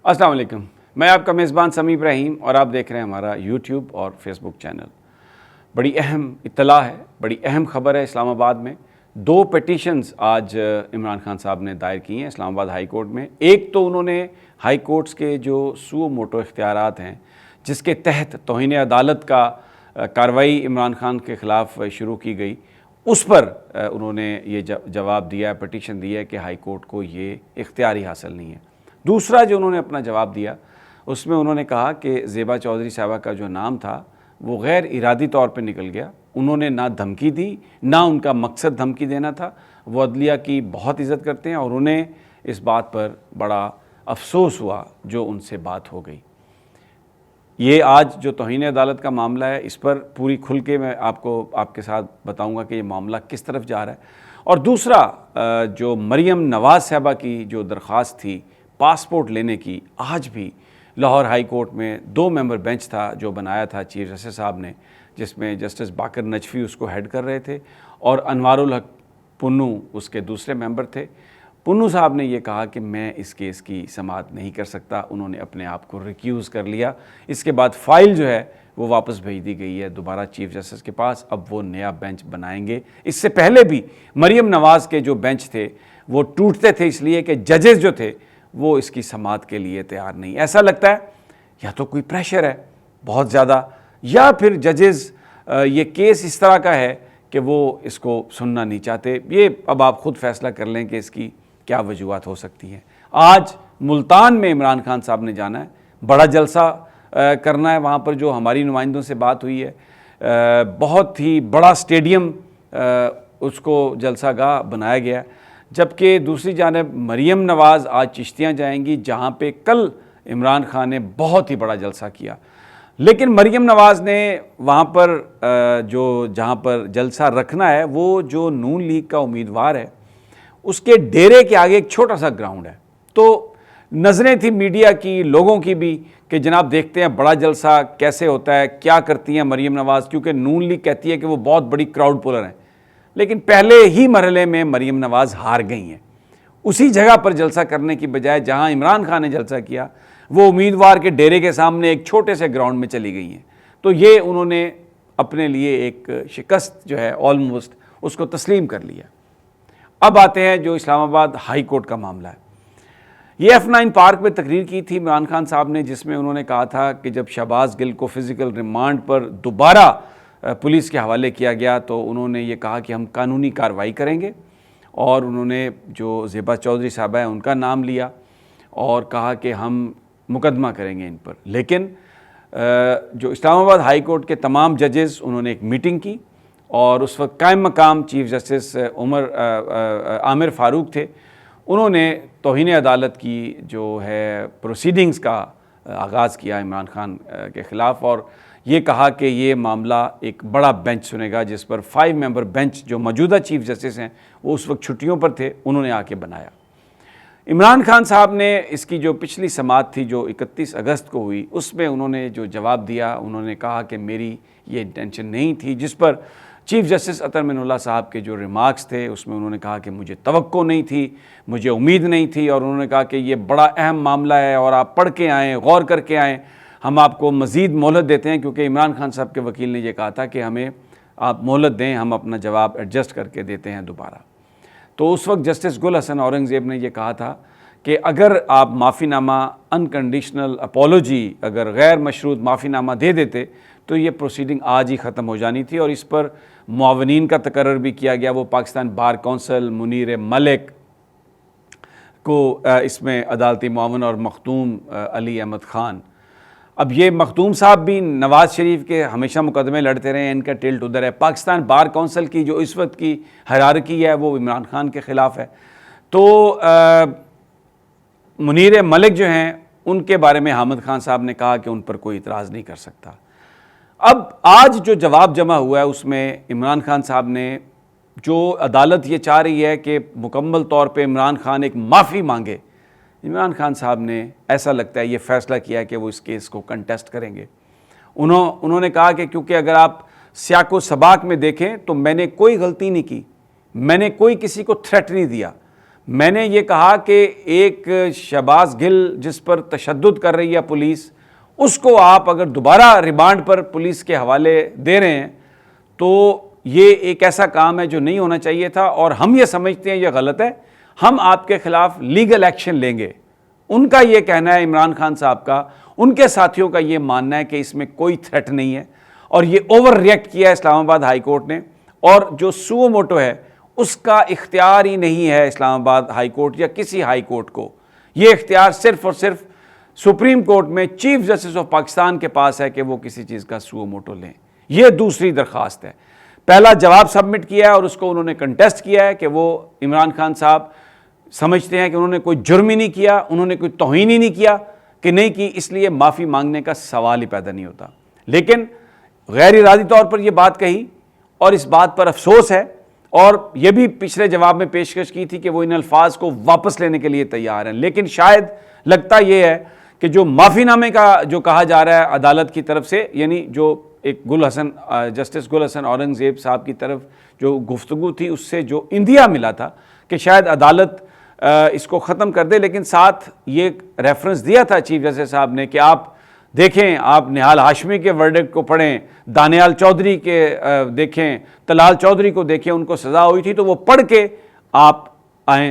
अस्सलाम वालेकुम। मैं आपका मेज़बान समी इब्राहिम और आप देख रहे हैं हमारा यूट्यूब और फेसबुक चैनल। बड़ी अहम इत्तला है, बड़ी अहम खबर है। इस्लामाबाद में 2 पिटीशंस आज इमरान खान साहब ने दायर की हैं इस्लामाबाद हाई कोर्ट में। एक तो उन्होंने हाई कोर्ट्स के जो सुओ मोटो इख्तियारात हैं, जिसके तहत तौहीन अदालत का कार्रवाई इमरान खान के ख़िलाफ़ शुरू की गई, उस पर उन्होंने ये जवाब दिया, पिटीशन दी है कि हाई कोर्ट को ये इख्तियार ही हासिल नहीं है। दूसरा जो उन्होंने अपना जवाब दिया, उसमें उन्होंने कहा कि ज़ेबा चौधरी साहबा का जो नाम था वो गैर इरादी तौर पे निकल गया। उन्होंने ना धमकी दी, ना उनका मकसद धमकी देना था। वो अदलिया की बहुत इज़्ज़त करते हैं और उन्हें इस बात पर बड़ा अफसोस हुआ जो उनसे बात हो गई। ये आज जो तौहीन अदालत का मामला है, इस पर पूरी खुल के मैं आपके साथ बताऊंगा कि ये मामला किस तरफ जा रहा है। और दूसरा जो मरियम नवाज़ साहबा की जो दरख्वास्त थी पासपोर्ट लेने की, आज भी लाहौर हाई कोर्ट में 2 मेंबर बेंच था जो बनाया था चीफ जस्टिस साहब ने, जिसमें जस्टिस बाकर नजफ़ी उसको हेड कर रहे थे और अनवारुल हक पुन्नू उसके दूसरे मेंबर थे। पुन्नू साहब ने ये कहा कि मैं इस केस की समाअत नहीं कर सकता। उन्होंने अपने आप को रिक्यूज़ कर लिया। इसके बाद फ़ाइल जो है वो वापस भेज दी गई है दोबारा चीफ जस्टिस के पास। अब वो नया बेंच बनाएंगे। इससे पहले भी मरियम नवाज़ के जो बेंच थे वो टूटते थे, इसलिए कि जजेस जो थे वो इसकी समाअत के लिए तैयार नहीं। ऐसा लगता है या तो कोई प्रेशर है बहुत ज़्यादा, या फिर जजेस ये केस इस तरह का है कि वो इसको सुनना नहीं चाहते। ये अब आप ख़ुद फैसला कर लें कि इसकी क्या वजूहत हो सकती हैं। आज मुल्तान में इमरान खान साहब ने जाना है, बड़ा जलसा करना है। वहाँ पर जो हमारी नुमाइंदों से बात हुई है, बहुत ही बड़ा स्टेडियम उसको जलसा गाह बनाया गया। जबकि दूसरी जानिब मरियम नवाज़ आज चिश्तियाँ जाएंगी, जहाँ पे कल इमरान खान ने बहुत ही बड़ा जलसा किया। लेकिन मरियम नवाज़ ने वहाँ पर जहाँ पर जलसा रखना है, वो जो नून लीग का उम्मीदवार है उसके डेरे के आगे एक छोटा सा ग्राउंड है। तो नज़रें थी मीडिया की, लोगों की भी, कि जनाब देखते हैं बड़ा जलसा कैसे होता है, क्या करती हैं मरियम नवाज़, क्योंकि नून लीग कहती है कि वो बहुत बड़ी क्राउड पुलर हैं। लेकिन पहले ही मरहले में मरियम नवाज़ हार गई हैं। उसी जगह पर जलसा करने की बजाय जहां इमरान खान ने जलसा किया, वो उम्मीदवार के डेरे के सामने एक छोटे से ग्राउंड में चली गई हैं। तो ये उन्होंने अपने लिए एक शिकस्त जो है ऑलमोस्ट उसको तस्लीम कर लिया। अब आते हैं जो इस्लामाबाद हाई कोर्ट का मामला है। ये F9 पार्क में तकरीर की थी इमरान खान साहब ने, जिसमें उन्होंने कहा था कि जब शहबाज गिल को फ़िज़िकल रिमांड पर दोबारा पुलिस के हवाले किया गया तो उन्होंने ये कहा कि हम कानूनी कार्रवाई करेंगे। और उन्होंने जो ज़ेबा चौधरी साहबा हैं उनका नाम लिया और कहा कि हम मुकदमा करेंगे इन पर। लेकिन जो इस्लामाबाद हाई कोर्ट के तमाम जजेस, उन्होंने एक मीटिंग की और उस वक्त कायम मकाम चीफ जस्टिस आमिर फ़ारूक थे। उन्होंने तौहीन अदालत की जो है प्रोसीडिंग्स का आगाज़ किया इमरान खान के ख़िलाफ़ और ये कहा कि ये मामला एक बड़ा बेंच सुनेगा, जिस पर 5 मेंबर बेंच जो मौजूदा चीफ जस्टिस हैं वो उस वक्त छुट्टियों पर थे, उन्होंने आके बनाया। इमरान खान साहब ने इसकी जो पिछली समाअत थी जो 31 अगस्त को हुई, उसमें उन्होंने जो जवाब दिया, उन्होंने कहा कि मेरी ये इंटेंशन नहीं थी, जिस पर चीफ जस्टिस अतर मिनुल्लाह साहब के जो रिमार्क्स थे उसमें उन्होंने कहा कि मुझे तवक्को नहीं थी, मुझे उम्मीद नहीं थी, और उन्होंने कहा कि ये बड़ा अहम मामला है और आप पढ़ के आएँ, गौर करके आएँ, हम आपको मज़ीद मोहलत देते हैं। क्योंकि इमरान खान साहब के वकील ने यह कहा था कि हमें आप मोहलत दें, हम अपना जवाब एडजस्ट करके देते हैं दोबारा। तो उस वक्त जस्टिस गुल हसन औरंगज़ेब ने यह कहा था कि अगर आप माफ़ीनामा अनकंडीशनल अपॉलोजी, अगर गैर मशरूत माफ़ीनामा दे देते तो ये प्रोसीडिंग आज ही ख़त्म हो जानी थी। और इस पर मुआवनीन का तकर्रर भी किया गया। वो पाकिस्तान बार कौंसल, मुनीर मलिक को इसमें अदालती मुआवन और मखदूम अली अहमद ख़ान। अब ये मखदूम साहब भी नवाज़ शरीफ के हमेशा मुकदमे लड़ते रहे हैं, इनका टिल्ट उधर है। पाकिस्तान बार कौंसल की जो इस वक्त की हायरार्की है वो इमरान खान के ख़िलाफ़ है। तो मुनीर मलिक जो हैं उनके बारे में हामिद खान साहब ने कहा कि उन पर कोई इतराज़ नहीं कर सकता। अब आज जो जवाब जमा हुआ है उसमें इमरान खान साहब ने, जो अदालत ये चाह रही है कि मुकम्मल तौर पे इमरान खान एक माफ़ी मांगे, इमरान खान साहब ने ऐसा लगता है ये फ़ैसला किया कि वो इस केस को कंटेस्ट करेंगे। उन्होंने कहा कि क्योंकि अगर आप सियाको सबाक में देखें तो मैंने कोई गलती नहीं की, मैंने कोई किसी को थ्रेट नहीं दिया, मैंने ये कहा कि एक शहबाज गिल जिस पर तशद्दुद कर रही है पुलिस, उसको आप अगर दोबारा रिमांड पर पुलिस के हवाले दे रहे हैं तो ये एक ऐसा काम है जो नहीं होना चाहिए था, और हम ये समझते हैं ये गलत है, हम आपके खिलाफ लीगल एक्शन लेंगे। उनका ये कहना है, इमरान खान साहब का, उनके साथियों का ये मानना है कि इसमें कोई थ्रेट नहीं है और ये ओवर रिएक्ट किया है इस्लामाबाद हाई कोर्ट ने, और जो सुओ मोटो है उसका इख्तियार ही नहीं है इस्लामाबाद हाई कोर्ट या किसी हाई कोर्ट को। ये इख्तियार सिर्फ और सिर्फ सुप्रीम कोर्ट में चीफ जस्टिस ऑफ पाकिस्तान के पास है कि वो किसी चीज़ का सुओ मोटो लें। ये दूसरी दरख्वास्त है। पहला जवाब सबमिट किया है और उसको उन्होंने कंटेस्ट किया है कि वो इमरान खान साहब समझते हैं कि उन्होंने कोई जुर्म ही नहीं किया, उन्होंने कोई तौहीन ही नहीं किया कि नहीं की, इसलिए माफ़ी मांगने का सवाल ही पैदा नहीं होता। लेकिन गैर इरादी तौर पर यह बात कही और इस बात पर अफसोस है, और यह भी पिछले जवाब में पेशकश की थी कि वो इन अल्फाज को वापस लेने के लिए तैयार हैं। लेकिन शायद लगता यह है कि जो माफ़ीनामे का जो कहा जा रहा है अदालत की तरफ से, यानी जो एक जस्टिस गुल हसन औरंगज़ेब साहब की तरफ जो गुफ्तगू थी उससे जो इंदिया मिला था कि शायद अदालत इसको ख़त्म कर दे, लेकिन साथ ये रेफरेंस दिया था चीफ जस्टिस साहब ने कि आप देखें, आप निहाल हाशमी के वर्डिक्ट को पढ़ें, दानियाल चौधरी के देखें, तलाल चौधरी को देखें, उनको सज़ा हुई थी, तो वो पढ़ के आप आएँ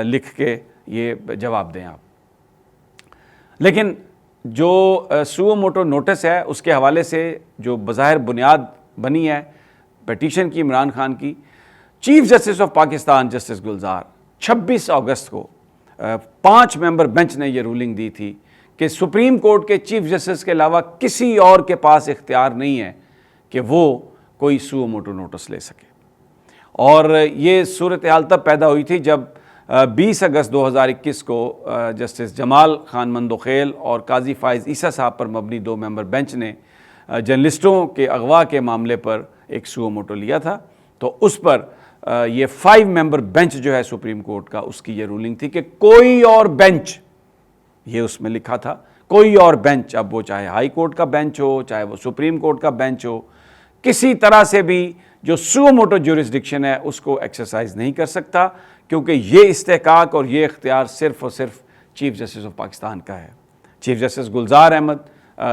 लिख के ये जवाब दें आप। लेकिन जो सुओ मोटो नोटिस है उसके हवाले से जो बज़ाहिर बुनियाद बनी है पिटीशन की इमरान खान की, chief justice of Pakistan justice Gulzar 26 अगस्त को 5 मेंबर बेंच ने यह रूलिंग दी थी कि सुप्रीम कोर्ट के चीफ जस्टिस के अलावा किसी और के पास इख्तियार नहीं है कि वो कोई सुओ मोटो नोटिस ले सके। और ये सूरत हाल तब पैदा हुई थी जब 20 अगस्त 2021 को जस्टिस जमाल खान मंदोखेल और काजी फाइज़ ईसा साहब पर मबनी 2 मेंबर बेंच ने जर्नलिस्टों के अगवा के मामले पर एक सुओ मोटो लिया था। तो उस पर ये 5 मेंबर बेंच जो है सुप्रीम कोर्ट का, उसकी ये रूलिंग थी कि कोई और बेंच, ये उसमें लिखा था कोई और बेंच, अब वो चाहे हाई कोर्ट का बेंच हो, चाहे वो सुप्रीम कोर्ट का बेंच हो, किसी तरह से भी जो सुओ मोटो ज्यूरिसडिक्शन है उसको एक्सरसाइज नहीं कर सकता, क्योंकि ये इस्तेहकाक और ये इख्तियार सिर्फ और सिर्फ चीफ जस्टिस ऑफ पाकिस्तान का है। चीफ जस्टिस गुलजार अहमद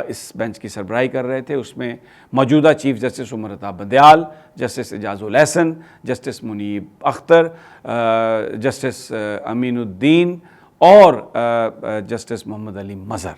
इस बेंच की सरबराही कर रहे थे। उसमें मौजूदा chief justice Umar Ata Bandial, justice Ijazul Ahsan, justice Munib Akhtar, justice Aminuddin और जस्टिस मोहम्मद अली मज़हर,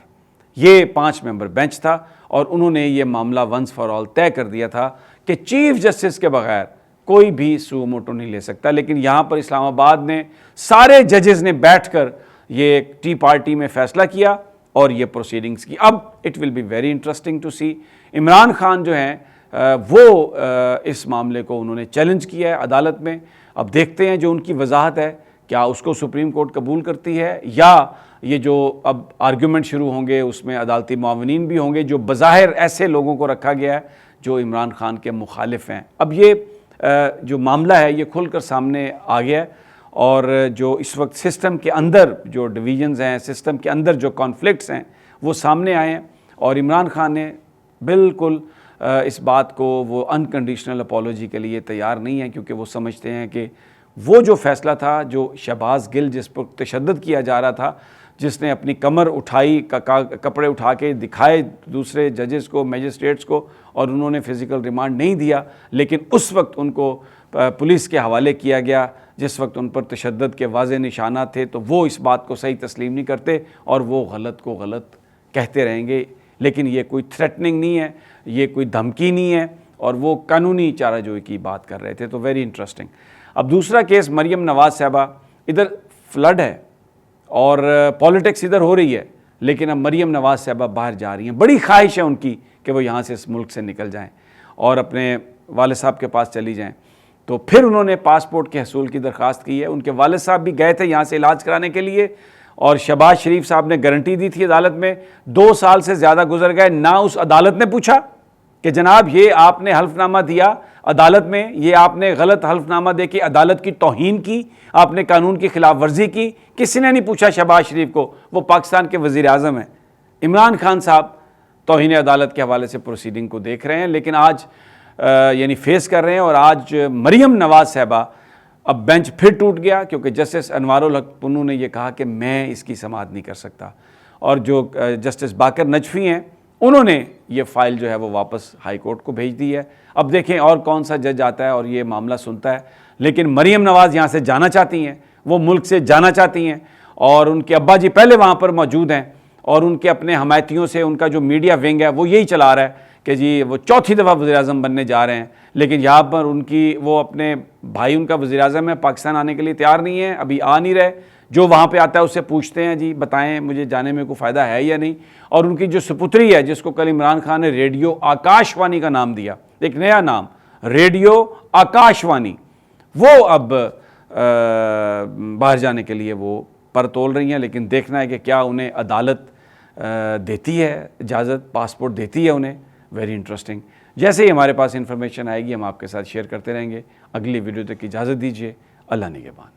ये 5 मेंबर बेंच था। और उन्होंने ये मामला वंस फॉर ऑल तय कर दिया था कि चीफ जस्टिस के बगैर कोई भी सुओ मोटो नहीं ले सकता। लेकिन यहाँ पर इस्लामाबाद ने सारे जजेस ने बैठकर ये एक टी पार्टी में फ़ैसला किया और ये प्रोसीडिंग्स की। अब it will be very interesting to see, Imran Khan जो हैं वो इस मामले को उन्होंने चैलेंज किया है अदालत में। अब देखते हैं जो उनकी वजाहत है, क्या उसको सुप्रीम कोर्ट कबूल करती है, या ये जो अब आर्ग्यूमेंट शुरू होंगे उसमें अदालती मुआवनीन भी होंगे, जो बज़ाहिर ऐसे लोगों को रखा गया है जो इमरान खान के मुखालिफ हैं। अब ये जो मामला है ये खुलकर सामने आ गया है, और जो इस वक्त सिस्टम के अंदर जो डिवीजन्स हैं, सिस्टम के अंदर जो कॉन्फ्लिक्ट्स हैं वो सामने आए हैं। और इमरान खान ने बिल्कुल इस बात को वो अनकंडीशनल अपॉलोजी के लिए तैयार नहीं है, क्योंकि वो समझते हैं कि वो जो फ़ैसला था, जो शहबाज गिल जिस पर तशद्दुद किया जा रहा था, जिसने अपनी कमर उठाई, कपड़े उठा के दिखाए दूसरे जजेस को, मैजिस्ट्रेट्स को, और उन्होंने फ़िज़िकल रिमांड नहीं दिया, लेकिन उस वक्त उनको पुलिस के हवाले किया गया जिस वक्त उन पर तशद्दुद के वाज़े निशानात थे, तो वो इस बात को सही तस्लीम नहीं करते और वो गलत को गलत कहते रहेंगे। लेकिन ये कोई थ्रेटनिंग नहीं है, ये कोई धमकी नहीं है, और वो कानूनी चाराजोई की बात कर रहे थे। तो वेरी इंटरेस्टिंग। अब दूसरा केस मरियम नवाज़ साहबा, इधर फ्लड है और पॉलिटिक्स इधर हो रही है, लेकिन अब मरियम नवाज़ साहबा बाहर जा रही हैं। बड़ी ख्वाहिश है उनकी कि वो यहाँ से इस मुल्क से निकल जाएं और अपने वालिद साहब के पास चली जाएं। तो फिर उन्होंने पासपोर्ट के हसूल की दरख्वास्त की है। उनके वालिद साहब भी गए थे यहाँ से इलाज कराने के लिए, और शहबाज शरीफ साहब ने गारंटी दी थी अदालत में। 2 साल से ज़्यादा गुजर गए, ना उस अदालत ने पूछा कि जनाब ये आपने हल्फनामा दिया अदालत में, ये आपने गलत हल्फनामा दे के अदालत की तौहीन की, आपने कानून की खिलाफ वर्जी की। किसी ने नहीं पूछा शहबाज शरीफ को, वो पाकिस्तान के वज़ीर आज़म हैं। इमरान खान साहब तौहीन अदालत के हवाले से प्रोसीडिंग को देख रहे हैं, लेकिन आज यानी फेस कर रहे हैं। और आज मरियम नवाज़ साहबा अब बेंच फिर टूट गया क्योंकि जस्टिस अनवारुल हक पुन्नू ने यह कहा कि मैं इसकी समाअत नहीं कर सकता, और जो जस्टिस बाकर नजफी हैं उन्होंने ये फ़ाइल जो है वो वापस हाई कोर्ट को भेज दी है। अब देखें और कौन सा जज आता है और ये मामला सुनता है। लेकिन मरीम नवाज़ यहाँ से जाना चाहती हैं, वो मुल्क से जाना चाहती हैं, और उनके अब्बा जी पहले वहाँ पर मौजूद हैं, और उनके अपने हमायतियों से उनका जो मीडिया विंग है वो यही चला रहा है कि जी वो चौथी दफ़ा वज़ीर-ए-आज़म बनने जा रहे हैं। लेकिन यहाँ पर उनकी वो अपने भाई उनका वज़ीर-ए-आज़म है, पाकिस्तान आने के लिए तैयार नहीं है, अभी आ नहीं रहे। जो वहाँ पे आता है उससे पूछते हैं जी बताएं मुझे जाने में कोई फ़ायदा है या नहीं। और उनकी जो सुपुत्री है जिसको कल इमरान खान ने रेडियो आकाशवाणी का नाम दिया, एक नया नाम रेडियो आकाशवाणी, वो अब बाहर जाने के लिए वो पर तोल रही हैं। लेकिन देखना है कि क्या उन्हें अदालत देती है इजाज़त, पासपोर्ट देती है उन्हें। Very interesting. जैसे ही हमारे पास इंफॉर्मेशन आएगी हम आपके साथ शेयर करते रहेंगे। अगली वीडियो तक की इजाज़त दीजिए। अल्लाह निगहबान।